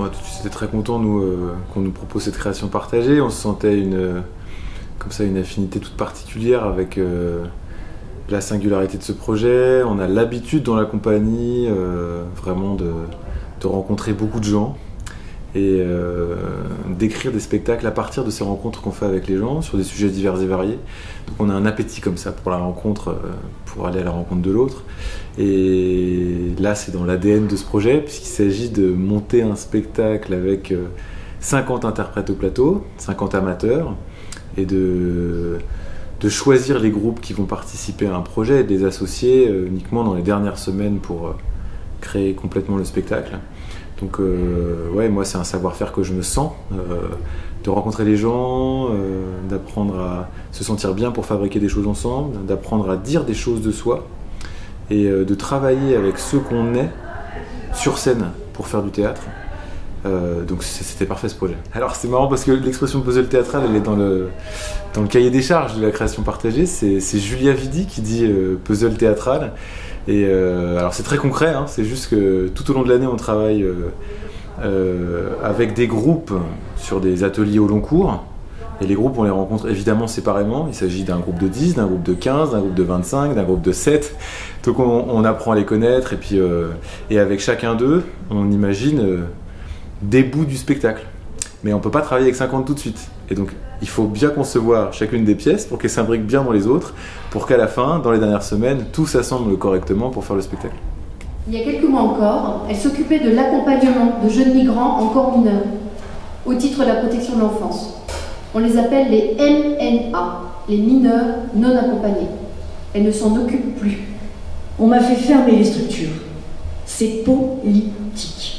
a tout de suite été très contents qu'on nous propose cette création partagée. On se sentait comme ça une affinité toute particulière avec la singularité de ce projet. On a l'habitude dans la compagnie vraiment de rencontrer beaucoup de gens et d'écrire des spectacles à partir de ces rencontres qu'on fait avec les gens sur des sujets divers et variés. Donc on a un appétit comme ça pour la rencontre, pour aller à la rencontre de l'autre. Et là c'est dans l'ADN de ce projet puisqu'il s'agit de monter un spectacle avec 50 interprètes au plateau, 50 amateurs, et de choisir les groupes qui vont participer à un projet et de les associer uniquement dans les dernières semaines pour créer complètement le spectacle. Donc ouais, moi c'est un savoir-faire que je me sens, de rencontrer les gens, d'apprendre à se sentir bien pour fabriquer des choses ensemble, d'apprendre à dire des choses de soi et de travailler avec ceux qu'on est sur scène pour faire du théâtre. Donc c'était parfait ce projet. Alors c'est marrant parce que l'expression puzzle théâtral elle est dans le cahier des charges de la création partagée. C'est Julia Vidy qui dit puzzle théâtral. Et alors c'est très concret, hein, c'est juste que tout au long de l'année on travaille avec des groupes sur des ateliers au long cours. Et les groupes on les rencontre évidemment séparément. Il s'agit d'un groupe de 10, d'un groupe de 15, d'un groupe de 25, d'un groupe de 7. Donc on apprend à les connaître et puis et avec chacun d'eux on imagine des bouts du spectacle. Mais on ne peut pas travailler avec 50 tout de suite. Et donc, il faut bien concevoir chacune des pièces pour qu'elles s'imbriquent bien dans les autres, pour qu'à la fin, dans les dernières semaines, tout s'assemble correctement pour faire le spectacle. Il y a quelques mois encore, elle s'occupait de l'accompagnement de jeunes migrants encore mineurs, au titre de la protection de l'enfance. On les appelle les MNA, les mineurs non accompagnés. Elle ne s'en occupe plus. On m'a fait fermer les structures. C'est politique.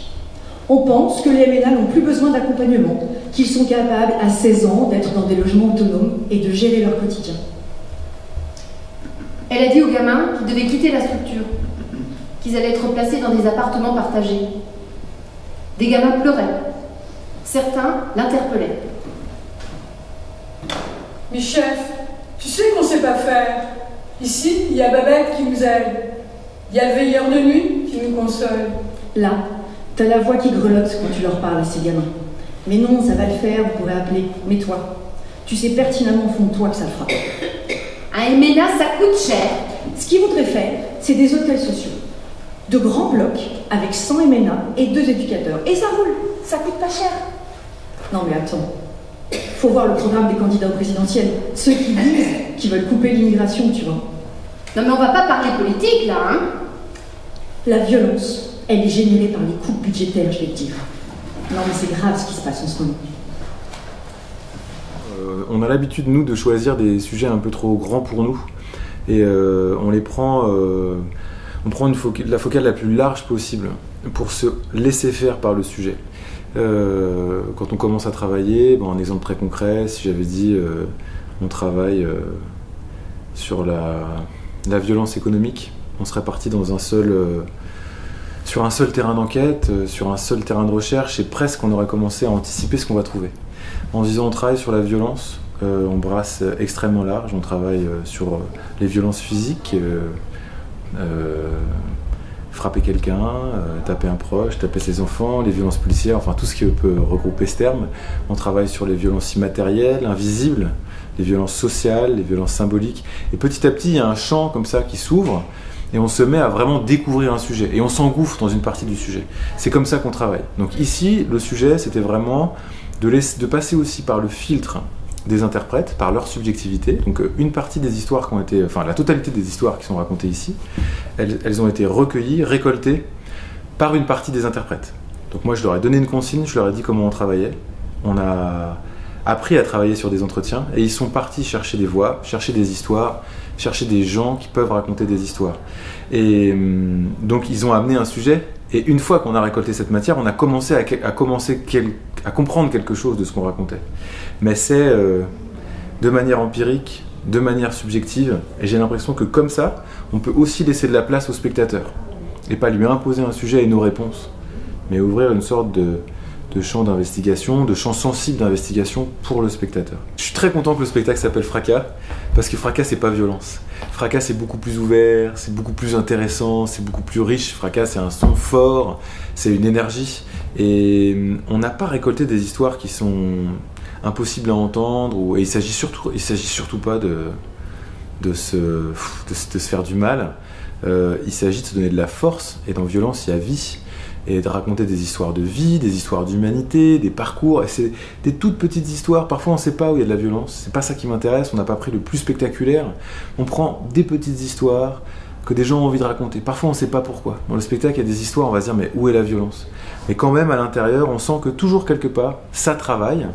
On pense que les MNA n'ont plus besoin d'accompagnement, qu'ils sont capables à 16 ans d'être dans des logements autonomes et de gérer leur quotidien. Elle a dit aux gamins qu'ils devaient quitter la structure, qu'ils allaient être placés dans des appartements partagés. Des gamins pleuraient. Certains l'interpellaient. Mais chef, tu sais qu'on sait pas faire. Ici, il y a Babette qui nous aide. Il y a le veilleur de nuit qui nous console. Là, t'as la voix qui grelotte quand tu leur parles à ces gamins. Mais non, ça va le faire, vous pourrez appeler. Mais toi, tu sais pertinemment au fond de toi que ça le fera. Un MNA, ça coûte cher. Ce qu'ils voudraient faire, c'est des hôtels sociaux. De grands blocs avec 100 MNA et 2 éducateurs. Et ça roule, ça coûte pas cher. Non mais attends, faut voir le programme des candidats au présidentiel. Ceux qui disent qu'ils veulent couper l'immigration, tu vois. Non mais on va pas parler politique là, hein. La violence, elle est générée par les coupes budgétaires, je vais te dire. Non mais c'est grave ce qui se passe en ce moment. On a l'habitude, nous, de choisir des sujets un peu trop grands pour nous. Et on les prend... on prend la focale la plus large possible pour se laisser faire par le sujet. Quand on commence à travailler, un exemple très concret, si j'avais dit on travaille sur la violence économique, on serait parti dans sur un seul terrain d'enquête, sur un seul terrain de recherche, et presque on aurait commencé à anticiper ce qu'on va trouver. En se disant on travaille sur la violence, on brasse extrêmement large, on travaille sur les violences physiques, frapper quelqu'un, taper un proche, taper ses enfants, les violences policières, enfin tout ce qui peut regrouper ce terme. On travaille sur les violences immatérielles, invisibles, les violences sociales, les violences symboliques. Et petit à petit, il y a un champ comme ça qui s'ouvre et on se met à vraiment découvrir un sujet. Et on s'engouffre dans une partie du sujet. C'est comme ça qu'on travaille. Donc ici, le sujet, c'était vraiment de passer aussi par le filtre des interprètes, par leur subjectivité. Donc une partie des histoires qui ont été, enfin la totalité des histoires qui sont racontées ici, elles ont été recueillies, récoltées par une partie des interprètes. Donc moi je leur ai donné une consigne, je leur ai dit comment on travaillait. On a appris à travailler sur des entretiens et ils sont partis chercher des voix, chercher des histoires, chercher des gens qui peuvent raconter des histoires. Et donc ils ont amené un sujet et une fois qu'on a récolté cette matière, on a commencé à comprendre quelque chose de ce qu'on racontait. Mais c'est de manière empirique, de manière subjective, et j'ai l'impression que comme ça, on peut aussi laisser de la place au spectateur, et pas lui imposer un sujet et nos réponses, mais ouvrir une sorte de champs d'investigation, de champs sensibles d'investigation pour le spectateur. Je suis très content que le spectacle s'appelle Fracas, parce que Fracas c'est pas violence. Fracas c'est beaucoup plus ouvert, c'est beaucoup plus intéressant, c'est beaucoup plus riche. Fracas c'est un son fort, c'est une énergie. Et on n'a pas récolté des histoires qui sont impossibles à entendre, et il s'agit surtout pas de se faire du mal. Il s'agit de se donner de la force, et dans violence il y a vie. Et de raconter des histoires de vie, des histoires d'humanité, des parcours. Et c'est des toutes petites histoires. Parfois, on ne sait pas où il y a de la violence. C'est pas ça qui m'intéresse. On n'a pas pris le plus spectaculaire. On prend des petites histoires que des gens ont envie de raconter. Parfois, on ne sait pas pourquoi. Dans le spectacle, il y a des histoires, on va se dire, mais où est la violence? Mais quand même, à l'intérieur, on sent que toujours quelque part, ça travaille.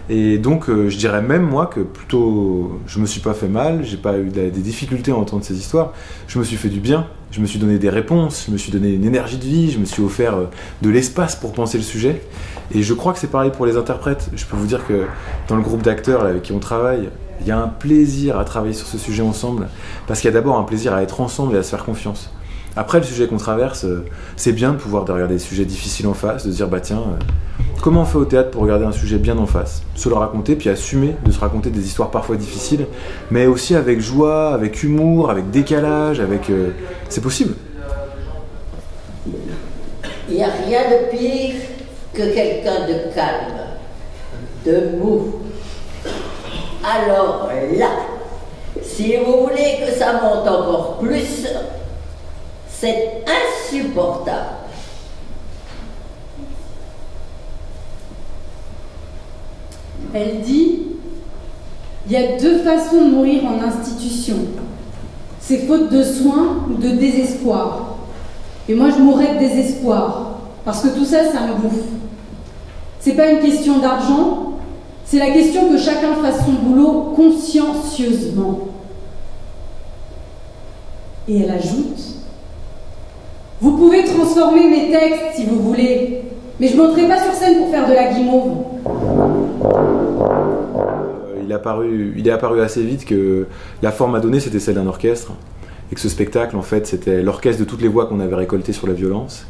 Et donc, je dirais même, moi, que plutôt, je me suis pas fait mal, j'ai pas eu des difficultés à entendre ces histoires, je me suis fait du bien, je me suis donné des réponses, je me suis donné une énergie de vie, je me suis offert de l'espace pour penser le sujet. Et je crois que c'est pareil pour les interprètes. Je peux vous dire que dans le groupe d'acteurs avec qui on travaille, il y a un plaisir à travailler sur ce sujet ensemble, parce qu'il y a d'abord un plaisir à être ensemble et à se faire confiance. Après, le sujet qu'on traverse, c'est bien de pouvoir regarder des sujets difficiles en face, de se dire, bah tiens, comment on fait au théâtre pour regarder un sujet bien en face, se le raconter, puis assumer de se raconter des histoires parfois difficiles, mais aussi avec joie, avec humour, avec décalage, avec... c'est possible. Il n'y a rien de pire que quelqu'un de calme, de mou. Alors là, si vous voulez que ça monte encore plus, c'est insupportable. Elle dit, il y a deux façons de mourir en institution. C'est faute de soins ou de désespoir. Et moi, je mourrais de désespoir, parce que tout ça, ça me bouffe. C'est pas une question d'argent, c'est la question que chacun fasse son boulot consciencieusement. Et elle ajoute, vous pouvez transformer mes textes si vous voulez, mais je ne monterai pas sur scène pour faire de la guimauve. Il est apparu assez vite que la forme à donner, c'était celle d'un orchestre, et que ce spectacle, en fait, c'était l'orchestre de toutes les voix qu'on avait récoltées sur la violence,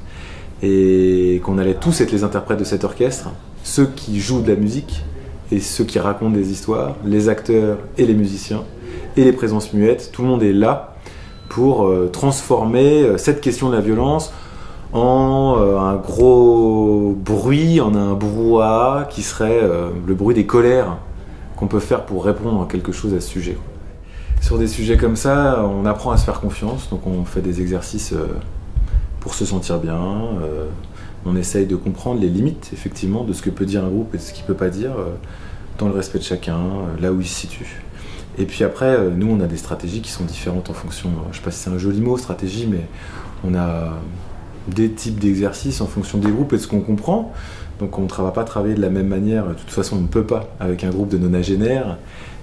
et qu'on allait tous être les interprètes de cet orchestre, ceux qui jouent de la musique, et ceux qui racontent des histoires, les acteurs et les musiciens, et les présences muettes. Tout le monde est là pour transformer cette question de la violence en un gros bruit, en un brouhaha qui serait le bruit des colères qu'on peut faire pour répondre à quelque chose à ce sujet. Sur des sujets comme ça, on apprend à se faire confiance, donc on fait des exercices pour se sentir bien, on essaye de comprendre les limites effectivement de ce que peut dire un groupe et de ce qu'il ne peut pas dire, dans le respect de chacun, là où il se situe. Et puis après, nous, on a des stratégies qui sont différentes en fonction, je ne sais pas si c'est un joli mot, stratégie, mais on a des types d'exercices en fonction des groupes et de ce qu'on comprend. Donc on ne va pas travailler de la même manière, de toute façon on ne peut pas, avec un groupe de nonagénaires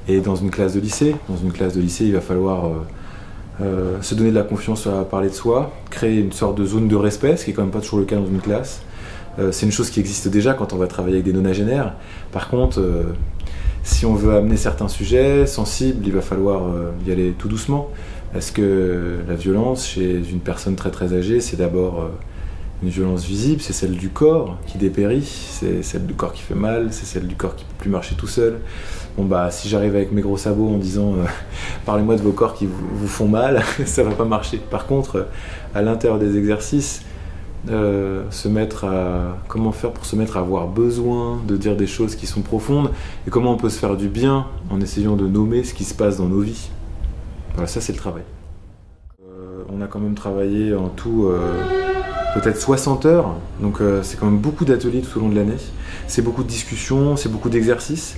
et dans une classe de lycée. Dans une classe de lycée, il va falloir se donner de la confiance à parler de soi, créer une sorte de zone de respect, ce qui n'est quand même pas toujours le cas dans une classe. C'est une chose qui existe déjà quand on va travailler avec des nonagénaires. Par contre, si on veut amener certains sujets sensibles, il va falloir y aller tout doucement. Parce que la violence chez une personne très très âgée, c'est d'abord une violence visible, c'est celle du corps qui dépérit, c'est celle du corps qui fait mal, c'est celle du corps qui ne peut plus marcher tout seul. Bon bah si j'arrive avec mes gros sabots en disant parlez-moi de vos corps qui vous font mal, ça va pas marcher. Par contre, à l'intérieur des exercices, comment faire pour se mettre à avoir besoin de dire des choses qui sont profondes et comment on peut se faire du bien en essayant de nommer ce qui se passe dans nos vies. Voilà, ça c'est le travail. On a quand même travaillé en tout peut-être 60 heures, donc c'est quand même beaucoup d'ateliers tout au long de l'année. C'est beaucoup de discussions, c'est beaucoup d'exercices.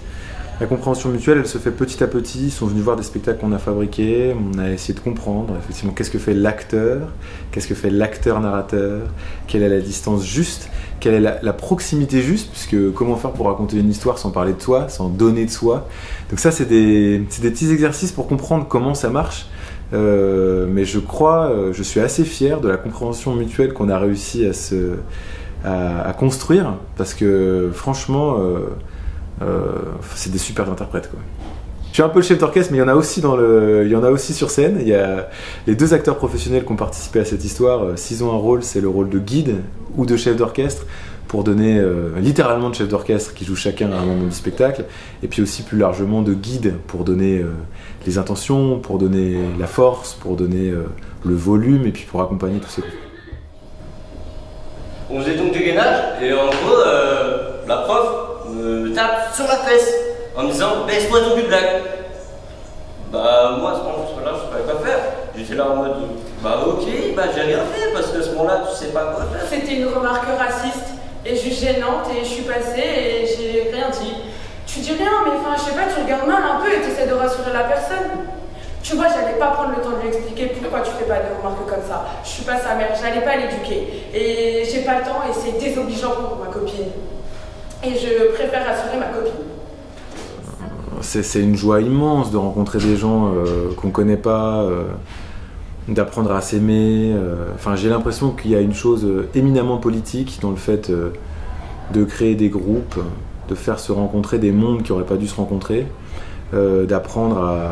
La compréhension mutuelle, elle se fait petit à petit. Ils sont venus voir des spectacles qu'on a fabriqués, on a essayé de comprendre effectivement qu'est-ce que fait l'acteur, qu'est-ce que fait l'acteur-narrateur, quelle est la distance juste, quelle est la proximité juste, puisque comment faire pour raconter une histoire sans parler de soi, sans donner de soi. Donc ça, c'est des petits exercices pour comprendre comment ça marche. Mais je suis assez fier de la compréhension mutuelle qu'on a réussi à construire, parce que franchement, c'est des super interprètes, quoi. suis un peu le chef d'orchestre, mais il y en a aussi sur scène. Il y a les 2 acteurs professionnels qui ont participé à cette histoire. S'ils ont un rôle, c'est le rôle de guide ou de chef d'orchestre, pour donner littéralement de chef d'orchestre qui joue chacun à un moment du spectacle, et puis aussi plus largement de guide pour donner les intentions, pour donner la force, pour donner le volume, et puis pour accompagner tous ces groupes. On faisait donc du gainage, et en gros, la prof me tape sur la fesse en me disant baisse-moi ton cul de blague. Bah moi à ce moment-là je savais pas faire. J'étais là en mode bah ok, bah j'ai rien fait parce qu'à ce moment-là tu sais pas quoi faire. C'était une remarque raciste et juste gênante et je suis passée et j'ai rien dit. Tu dis rien mais enfin je sais pas, tu regardes mal un peu et tu essaies de rassurer la personne. Tu vois, j'allais pas prendre le temps de lui expliquer pourquoi tu fais pas des remarques comme ça. Je suis pas sa mère, j'allais pas l'éduquer. Et j'ai pas le temps et c'est désobligeant pour ma copine. Et je préfère rassurer ma copine. C'est une joie immense de rencontrer des gens qu'on connaît pas, d'apprendre à s'aimer. Enfin, j'ai l'impression qu'il y a une chose éminemment politique dans le fait de créer des groupes, de faire se rencontrer des mondes qui n'auraient pas dû se rencontrer, d'apprendre à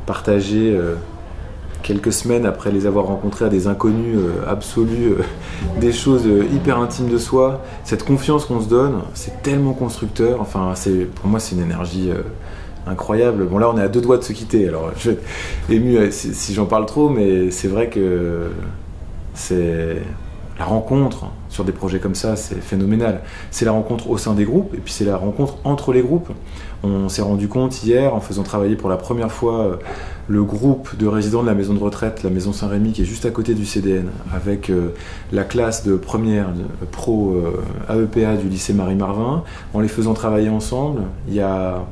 partager quelques semaines après les avoir rencontrés à des inconnus absolus, des choses hyper intimes de soi. Cette confiance qu'on se donne, c'est tellement constructeur. Enfin, pour moi, c'est une énergie incroyable. Bon, là, on est à 2 doigts de se quitter. Alors, je vais être ému si j'en parle trop, mais c'est vrai que c'est la rencontre sur des projets comme ça, c'est phénoménal. C'est la rencontre au sein des groupes, et puis c'est la rencontre entre les groupes. On s'est rendu compte hier, en faisant travailler pour la première fois le groupe de résidents de la maison de retraite, la maison Saint-Rémy, qui est juste à côté du CDN, avec la classe de première pro AEPA du lycée Marie-Marvin. En les faisant travailler ensemble, il y a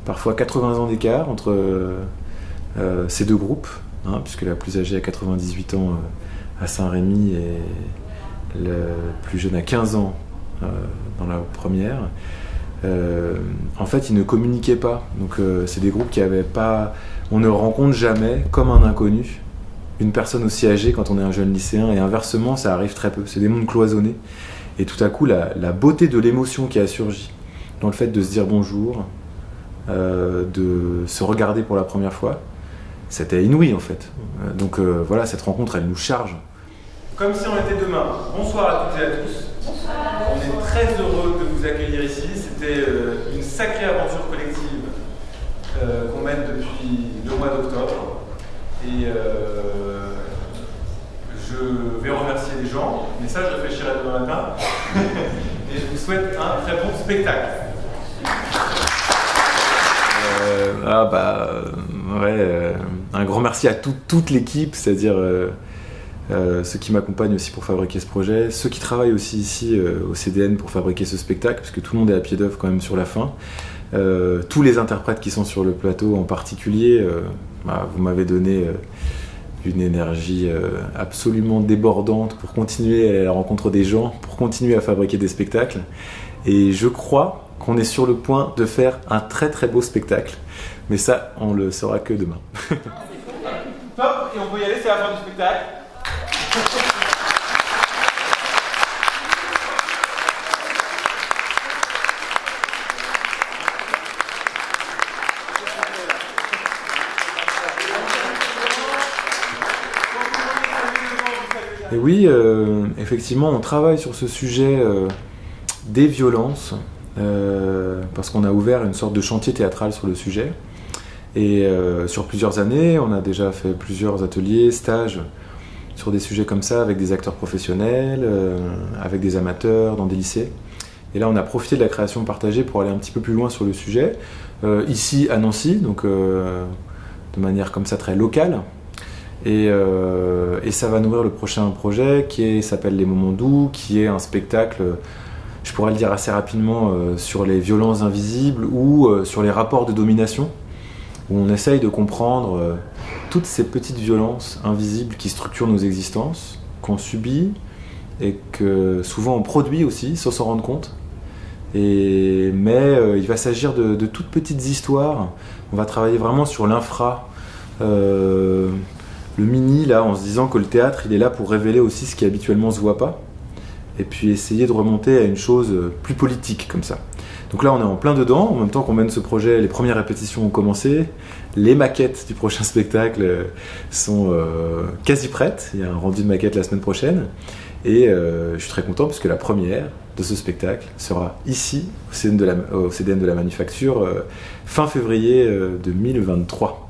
parfois 80 ans d'écart entre ces 2 groupes, puisque la plus âgée a 98 ans à Saint-Rémy et le plus jeune a 15 ans dans la première. En fait, ils ne communiquaient pas. Donc, c'est des groupes qui n'avaient pas... On ne rencontre jamais, comme un inconnu, une personne aussi âgée quand on est un jeune lycéen, et inversement, ça arrive très peu. C'est des mondes cloisonnés. Et tout à coup, la beauté de l'émotion qui a surgi dans le fait de se dire bonjour, de se regarder pour la première fois, c'était inouï en fait. Donc voilà, cette rencontre, elle nous charge. Comme si on était demain. Bonsoir à toutes et à tous. Bonsoir. On est très heureux de vous accueillir ici. C'était une sacrée aventure collective qu'on mène depuis le mois d'octobre. Et je vais remercier les gens, mais ça je réfléchirai demain matin. Et je vous souhaite un très bon spectacle. Un grand merci à toute l'équipe, c'est-à-dire ceux qui m'accompagnent aussi pour fabriquer ce projet, ceux qui travaillent aussi ici au CDN pour fabriquer ce spectacle, parce que tout le monde est à pied d'œuvre quand même sur la fin. Tous les interprètes qui sont sur le plateau en particulier, vous m'avez donné une énergie absolument débordante pour continuer à la rencontre des gens, pour continuer à fabriquer des spectacles. Et je crois qu'on est sur le point de faire un très très beau spectacle. Mais ça, on le saura que demain. Top, et on peut y aller, c'est la fin du spectacle. Et oui, effectivement, on travaille sur ce sujet des violences, parce qu'on a ouvert une sorte de chantier théâtral sur le sujet. Et sur plusieurs années, on a déjà fait plusieurs ateliers, stages sur des sujets comme ça, avec des acteurs professionnels, avec des amateurs, dans des lycées. Et là, on a profité de la création partagée pour aller un petit peu plus loin sur le sujet, ici à Nancy, donc de manière comme ça très locale. Et ça va nourrir le prochain projet qui s'appelle Les Moments Doux, qui est un spectacle, je pourrais le dire assez rapidement, sur les violences invisibles ou sur les rapports de domination, où on essaye de comprendre toutes ces petites violences invisibles qui structurent nos existences, qu'on subit et que souvent on produit aussi sans s'en rendre compte. Mais il va s'agir de toutes petites histoires. On va travailler vraiment sur l'infra, le mini, là, en se disant que le théâtre, il est là pour révéler aussi ce qui habituellement se voit pas, et puis essayer de remonter à une chose plus politique comme ça. Donc là, on est en plein dedans. En même temps qu'on mène ce projet, les premières répétitions ont commencé. Les maquettes du prochain spectacle sont quasi prêtes. Il y a un rendu de maquette la semaine prochaine. Et je suis très content puisque la première de ce spectacle sera ici, au CDN de la Manufacture, fin février 2023.